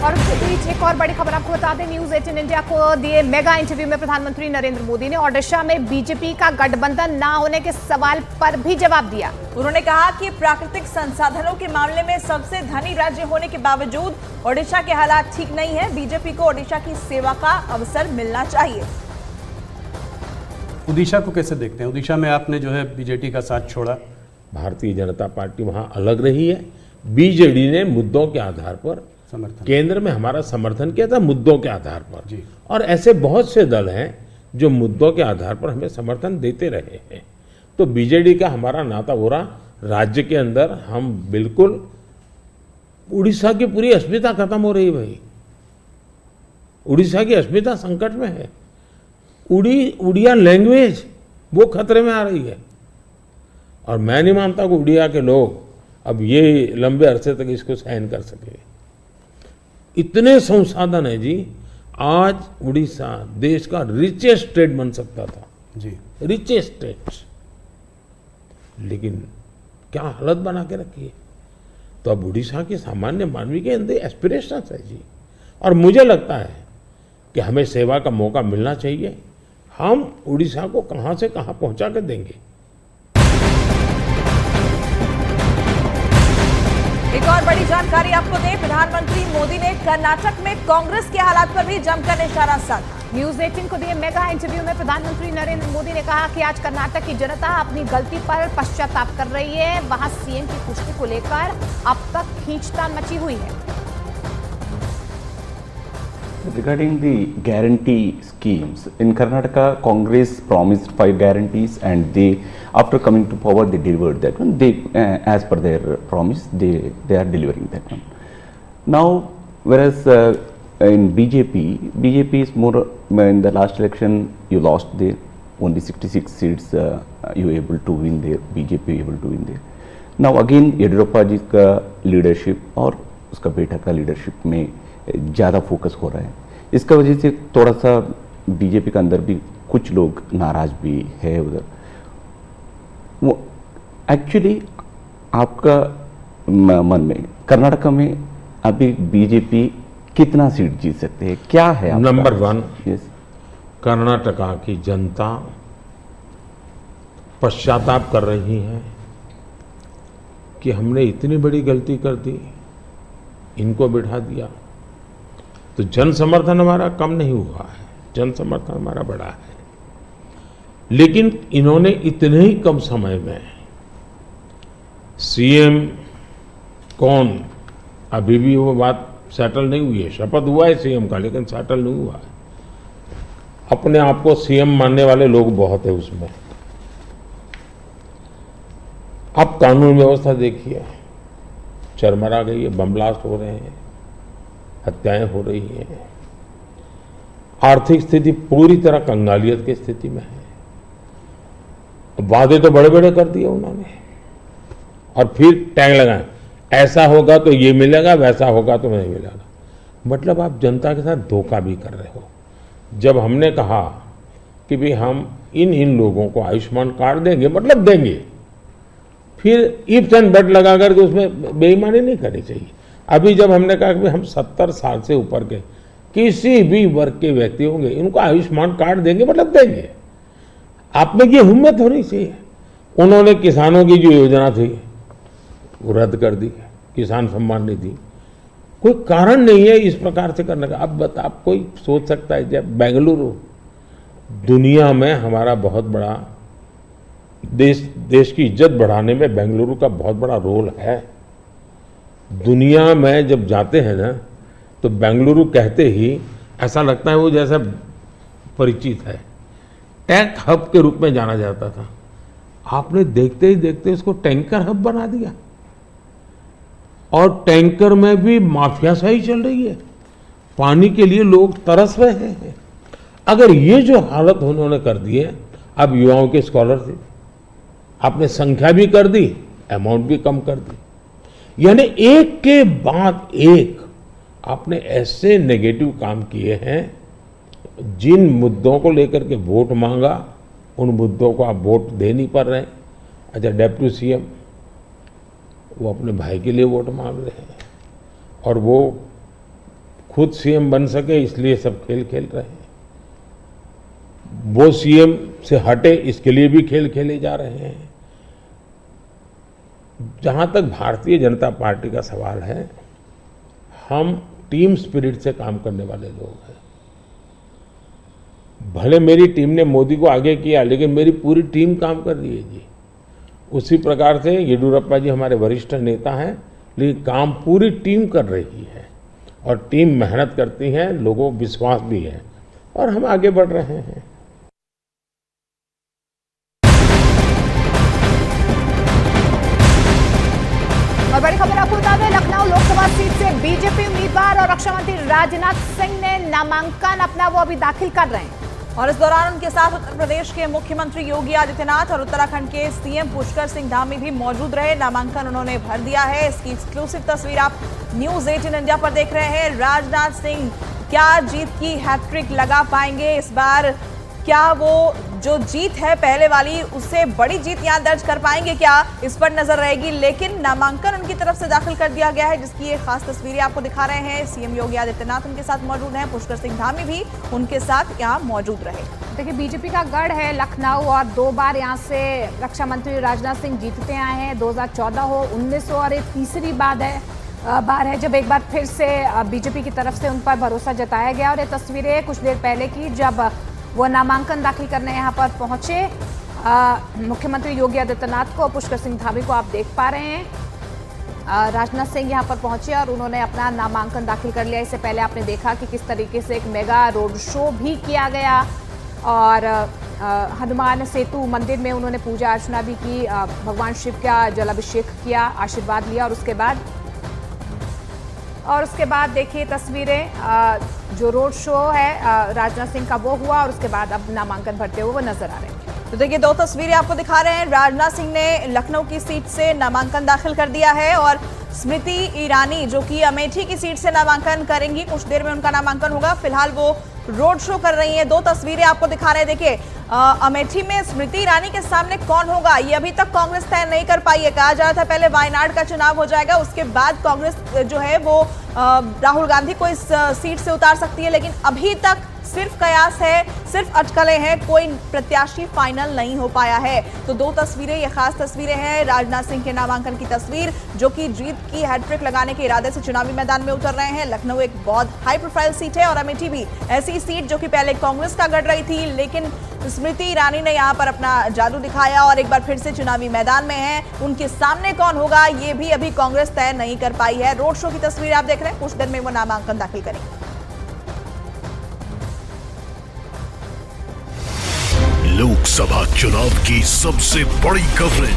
और उसके बीच एक और बड़ी खबर आपको बता दें, न्यूज 18 इंडिया को दिए मेगा इंटरव्यू में प्रधानमंत्री नरेंद्र मोदी ने ओडिशा में बीजेपी का गठबंधन ना होने के सवाल पर भी जवाब दिया। उन्होंने कहा कि प्राकृतिक संसाधनों के मामले में सबसे धनी राज्य होने के बावजूद ओडिशा के हालात ठीक नहीं है। बीजेपी को ओडिशा की सेवा का अवसर मिलना चाहिए। उड़ीसा को कैसे देखते हैं? उड़ीसा में आपने जो है बीजेपी का साथ छोड़ा, भारतीय जनता पार्टी वहां अलग रही है। बीजेडी ने मुद्दों के आधार पर केंद्र में हमारा समर्थन किया था, मुद्दों के आधार पर जी। और ऐसे बहुत से दल हैं जो मुद्दों के आधार पर हमें समर्थन देते रहे हैं। तो बीजेडी का हमारा नाता हो रहा, राज्य के अंदर हम बिल्कुल, उड़ीसा की पूरी अस्मिता खत्म हो रही है भाई। उड़ीसा की अस्मिता संकट में है। उड़िया लैंग्वेज वो खतरे में आ रही है और मैं नहीं मानता कि उड़िया के लोग अब ये लंबे अरसे तक इसको सहन कर सके। इतने संसाधन है जी, आज उड़ीसा देश का रिचेस्ट स्टेट बन सकता था जी, रिचेस्ट स्टेट, लेकिन क्या हालत बना के रखी है। तो अब उड़ीसा के सामान्य मानवी के अंदर एस्पिरेशंस है जी, और मुझे लगता है कि हमें सेवा का मौका मिलना चाहिए। हम उड़ीसा को कहां से कहां पहुंचा कर देंगे। एक और बड़ी जानकारी आपको दें, प्रधानमंत्री मोदी ने कर्नाटक में कांग्रेस के हालात पर भी जमकर निशाना साधा। न्यूज 18 को दिए मेगा इंटरव्यू में प्रधानमंत्री नरेंद्र मोदी ने कहा कि आज कर्नाटक की जनता अपनी गलती पर पश्चाताप कर रही है। वहां सीएम की कुर्सी को लेकर अब तक खींचतान मची हुई है। Regarding the guarantee schemes, in Karnataka, Congress promised 5 guarantees, and they, after coming to power, they delivered that one. They, as per their promise, they are delivering that one. Now, whereas in BJP is more. In the last election, you lost there. Only 66 seats you were able to win there. BJP able to win there. Now again, Yediyurappa जी का leadership और उसका बेटा का leadership में ज़्यादा focus हो रहा है। इसका वजह से थोड़ा सा बीजेपी के अंदर भी कुछ लोग नाराज भी है उधर। वो एक्चुअली आपका मन में कर्नाटक में अभी बीजेपी कितना सीट जीत सकते हैं, क्या है? नंबर 1, यस, कर्नाटका की जनता पश्चाताप कर रही है कि हमने इतनी बड़ी गलती कर दी, इनको बिठा दिया। तो जन समर्थन हमारा कम नहीं हुआ है, जन समर्थन हमारा बढ़ा है। लेकिन इन्होंने इतने ही कम समय में सीएम कौन, अभी भी वो बात सेटल नहीं हुई है। शपथ हुआ है सीएम का, लेकिन सेटल नहीं हुआ है। अपने आप को सीएम मानने वाले लोग बहुत है उसमें। अब कानून व्यवस्था देखिए, चरमरा गई है, बम ब्लास्ट हो रहे हैं, हत्याएं हो रही हैं, आर्थिक स्थिति पूरी तरह कंगालियत की स्थिति में है। वादे तो बड़े बड़े कर दिए उन्होंने और फिर टैग लगाए, ऐसा होगा तो ये मिलेगा, वैसा होगा तो नहीं मिलेगा। मतलब आप जनता के साथ धोखा भी कर रहे हो। जब हमने कहा कि भाई हम इन लोगों को आयुष्मान कार्ड देंगे, मतलब देंगे, फिर इफ्स एंड बट लगा करके उसमें बेईमानी नहीं करनी चाहिए। अभी जब हमने कहा कि हम 70 साल से ऊपर के किसी भी वर्ग के व्यक्ति होंगे, इनको आयुष्मान कार्ड देंगे, मतलब देंगे। आप में ये हिम्मत होनी चाहिए। उन्होंने किसानों की जो योजना थी वो रद्द कर दी, किसान सम्मान निधि। कोई कारण नहीं है इस प्रकार से करने का। अब आप कोई सोच सकता है जब बेंगलुरु दुनिया में हमारा बहुत बड़ा देश की इज्जत बढ़ाने में बेंगलुरु का बहुत बड़ा रोल है। दुनिया में जब जाते हैं ना, तो बेंगलुरु कहते ही ऐसा लगता है वो जैसा परिचित है। टेक हब के रूप में जाना जाता था, आपने देखते ही देखते उसको टैंकर हब बना दिया और टैंकर में भी माफियाशाही चल रही है। पानी के लिए लोग तरस रहे हैं। अगर ये जो हालत उन्होंने कर दी है, अब युवाओं के स्कॉलरशिप आपने संख्या भी कर दी, अमाउंट भी कम कर दी। यानी एक के बाद एक आपने ऐसे नेगेटिव काम किए हैं। जिन मुद्दों को लेकर के वोट मांगा, उन मुद्दों को आप वोट दे नहीं पा रहे हैं। अच्छा, डेप्यूटी सीएम वो अपने भाई के लिए वोट मांग रहे हैं और वो खुद सीएम बन सके इसलिए सब खेल खेल रहे हैं, वो सीएम से हटे इसके लिए भी खेल खेले जा रहे हैं। जहां तक भारतीय जनता पार्टी का सवाल है, हम टीम स्पिरिट से काम करने वाले लोग हैं। भले मेरी टीम ने मोदी को आगे किया, लेकिन मेरी पूरी टीम काम कर रही है जी। उसी प्रकार से येडियुरप्पा जी हमारे वरिष्ठ नेता हैं, लेकिन काम पूरी टीम कर रही है और टीम मेहनत करती है, लोगों को विश्वास भी है और हम आगे बढ़ रहे हैं। और बड़ी खबर आपको बता दें, लखनऊ लोकसभा सीट से बीजेपी उम्मीदवार और रक्षा मंत्री राजनाथ सिंह ने नामांकन अपना वो अभी दाखिल कर रहे हैं। और इस दौरान उनके साथ उत्तर प्रदेश के मुख्यमंत्री योगी आदित्यनाथ और उत्तराखंड के सीएम पुष्कर सिंह धामी भी मौजूद रहे। नामांकन उन्होंने भर दिया है। इसकी एक्सक्लूसिव तस्वीर आप न्यूज 18 इंडिया पर देख रहे हैं। राजनाथ सिंह क्या जीत की हैट्रिक लगा पाएंगे इस बार? क्या वो जो जीत है पहले वाली, उससे बड़ी जीत यहां दर्ज कर पाएंगे क्या? इस पर नजर रहेगी। लेकिन नामांकन उनकी तरफ से दाखिल कर दिया गया है, जिसकी ये खास तस्वीरें आपको दिखा रहे हैं। सीएम योगी आदित्यनाथ उनके साथ मौजूद हैं, पुष्कर सिंह धामी भी उनके साथ यहाँ मौजूद रहे। देखिए, बीजेपी का गढ़ है लखनऊ और 2 बार यहाँ से रक्षा मंत्री राजनाथ सिंह जीतते आए हैं। 2014 हो, 19 हो और ये तीसरी बार है जब एक बार फिर से बीजेपी की तरफ से उन पर भरोसा जताया गया। और ये तस्वीरें कुछ देर पहले की, जब वो नामांकन दाखिल करने यहाँ पर पहुंचे मुख्यमंत्री योगी आदित्यनाथ को, पुष्कर सिंह धामी को आप देख पा रहे हैं। राजनाथ सिंह यहाँ पर पहुंचे और उन्होंने अपना नामांकन दाखिल कर लिया। इससे पहले आपने देखा कि किस तरीके से एक मेगा रोड शो भी किया गया और हनुमान सेतु मंदिर में उन्होंने पूजा अर्चना भी की, भगवान शिव का जलाभिषेक किया, आशीर्वाद लिया। और उसके बाद देखिए तस्वीरें, जो रोड शो है राजनाथ सिंह का वो हुआ और उसके बाद अब नामांकन भरते हुए वो नजर आ रहे हैं। तो देखिए 2 तस्वीरें आपको दिखा रहे हैं। राजनाथ सिंह ने लखनऊ की सीट से नामांकन दाखिल कर दिया है और स्मृति ईरानी जो कि अमेठी की सीट से नामांकन करेंगी, कुछ देर में उनका नामांकन होगा। फिलहाल वो रोड शो कर रही हैं। 2 तस्वीरें आपको दिखा रहे हैं। देखिए अमेठी में स्मृति ईरानी के सामने कौन होगा ये अभी तक कांग्रेस तय नहीं कर पाई है। कहा जा रहा था पहले वायनाड का चुनाव हो जाएगा, उसके बाद कांग्रेस जो है वो राहुल गांधी को इस सीट से उतार सकती है, लेकिन अभी तक सिर्फ कयास है, सिर्फ अटकलें हैं, कोई प्रत्याशी फाइनल नहीं हो पाया है। तो 2 तस्वीरें, ये खास तस्वीरें हैं राजनाथ सिंह के नामांकन की तस्वीर, जो कि जीत की हैट्रिक लगाने के इरादे से चुनावी मैदान में उतर रहे हैं। लखनऊ एक बहुत हाई प्रोफाइल सीट है और अमेठी भी ऐसी सीट जो कि पहले कांग्रेस का गढ़ रही थी, लेकिन स्मृति ईरानी ने यहाँ पर अपना जादू दिखाया और एक बार फिर से चुनावी मैदान में है। उनके सामने कौन होगा ये भी अभी कांग्रेस तय नहीं कर पाई है। रोड शो की तस्वीर आप देख रहे हैं, कुछ देर में वो नामांकन दाखिल करेंगे। लोकसभा चुनाव की सबसे बड़ी खबरें